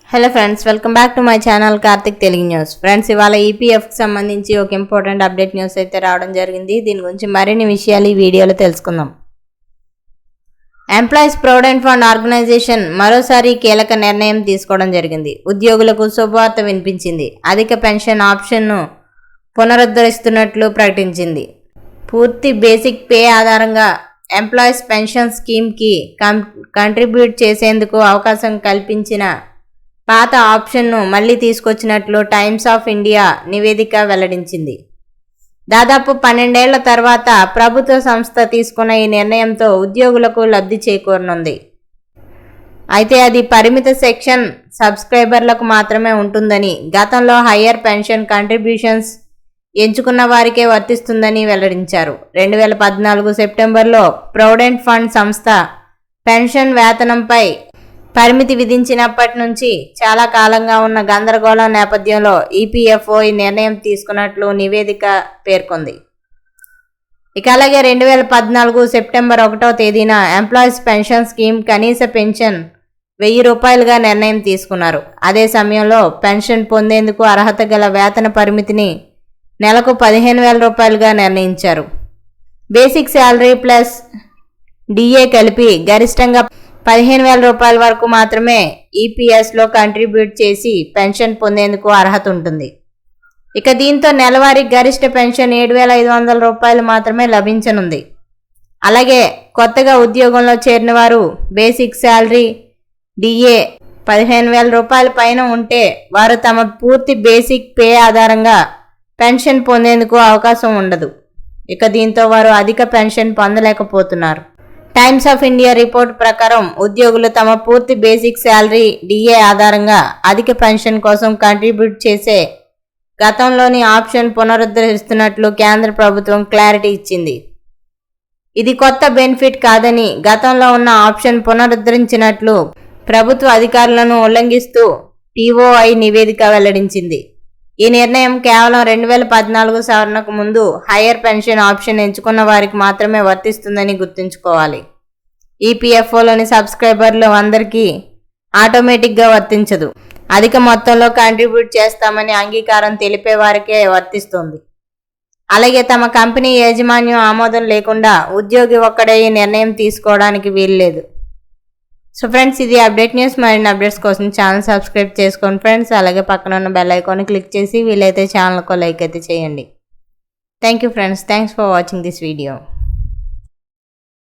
Hello friends, welcome back to my channel Karthik Telugu news. Friends, ఇవాళ ఈపీఎఫ్కి సంబంధించి ఒక ఇంపార్టెంట్ అప్డేట్ న్యూస్ అయితే రావడం జరిగింది. దీని గురించి మరిన్ని విషయాలు ఈ వీడియోలో తెలుసుకుందాం. ఎంప్లాయీస్ ప్రొవిడెంట్ ఫండ్ ఆర్గనైజేషన్ మరోసారి కీలక నిర్ణయం తీసుకోవడం జరిగింది. ఉద్యోగులకు శుభవార్త వినిపించింది. అధిక పెన్షన్ ఆప్షన్ను పునరుద్ధరిస్తున్నట్లు ప్రకటించింది. పూర్తి బేసిక్ పే ఆధారంగా ఎంప్లాయీస్ పెన్షన్ స్కీమ్కి కంట్రిబ్యూట్ చేసేందుకు అవకాశం కల్పించిన పాత ఆప్షన్ను మళ్లీ తీసుకొచ్చినట్లు టైమ్స్ ఆఫ్ ఇండియా నివేదిక వెల్లడించింది. దాదాపు 12 ఏళ్ల తర్వాత ప్రభుత్వ సంస్థ తీసుకున్న ఈ నిర్ణయంతో ఉద్యోగులకు లబ్ధి చేకూరనుంది. అయితే అది పరిమిత సెక్షన్ సబ్స్క్రైబర్లకు మాత్రమే ఉంటుందని, గతంలో హయ్యర్ పెన్షన్ కంట్రిబ్యూషన్స్ ఎంచుకున్న వారికే వర్తిస్తుందని వెల్లడించారు. 2014 సెప్టెంబర్లో ప్రొవిడెంట్ ఫండ్ సంస్థ పెన్షన్ వేతనంపై పరిమితి విధించినప్పటి నుంచి చాలా కాలంగా ఉన్న గందరగోళం నేపథ్యంలో ఈపీఎఫ్ఓ ఈ నిర్ణయం తీసుకున్నట్లు నివేదిక పేర్కొంది. ఇక అలాగే 2014 సెప్టెంబర్ 1వ తేదీన ఎంప్లాయీస్ పెన్షన్ స్కీమ్ కనీస పెన్షన్ ₹1000గా నిర్ణయం తీసుకున్నారు. అదే సమయంలో పెన్షన్ పొందేందుకు అర్హత గల వేతన పరిమితిని నెలకు ₹15,000గా నిర్ణయించారు. బేసిక్ శాలరీ ప్లస్ డిఏ కలిపి గరిష్టంగా ₹15,000 వరకు మాత్రమే ఈపీఎస్లో కంట్రిబ్యూట్ చేసి పెన్షన్ పొందేందుకు అర్హత ఉంటుంది. ఇక దీంతో నెలవారీ గరిష్ట పెన్షన్ ₹7,500 మాత్రమే లభించనుంది. అలాగే కొత్తగా ఉద్యోగంలో చేరిన వారు బేసిక్ శాలరీ డిఏ ₹15,000 పైన ఉంటే వారు తమ పూర్తి బేసిక్ పే ఆధారంగా పెన్షన్ పొందేందుకు అవకాశం ఉండదు. ఇక దీంతో వారు అధిక పెన్షన్ పొందలేకపోతున్నారు. టైమ్స్ ఆఫ్ ఇండియా రిపోర్ట్ ప్రకారం ఉద్యోగులు తమ పూర్తి బేసిక్ శాలరీ డిఏ ఆధారంగా అధిక పెన్షన్ కోసం కంట్రిబ్యూట్ చేసే గతంలోని ఆప్షన్ పునరుద్ధరిస్తున్నట్లు కేంద్ర ప్రభుత్వం క్లారిటీ ఇచ్చింది. ఇది కొత్త బెనిఫిట్ కాదని, గతంలో ఉన్న ఆప్షన్ పునరుద్ధరించినట్లు ప్రభుత్వ అధికారులను ఉల్లంఘిస్తూ టీఓఐ నివేదిక వెల్లడించింది. ఈ నిర్ణయం కేవలం 2014 సవరణకు ముందు హయ్యర్ పెన్షన్ ఆప్షన్ ఎంచుకున్న వారికి మాత్రమే వర్తిస్తుందని గుర్తుంచుకోవాలి. ఈపీఎఫ్ఓలోని సబ్స్క్రైబర్లు అందరికీ ఆటోమేటిక్గా వర్తించదు. అధిక మొత్తంలో కంట్రిబ్యూట్ చేస్తామని అంగీకారం తెలిపే వారికే వర్తిస్తుంది. అలాగే తమ కంపెనీ యాజమాన్యం ఆమోదం లేకుండా ఉద్యోగి ఒక్కడే ఈ నిర్ణయం తీసుకోవడానికి వీల్లేదు. సో ఫ్రెండ్స్, ఇది అప్డేట్ న్యూస్. మరిన్ని అప్డేట్స్ కోసం ఛానల్ సబ్స్క్రైబ్ చేసుకోండి ఫ్రెండ్స్. అలాగే పక్కన ఉన్న బెల్ ఐకాన్ క్లిక్ చేసి వీలైతే ఛానల్కు లైక్ అయితే చేయండి. Thank you friends. Thanks for watching this video.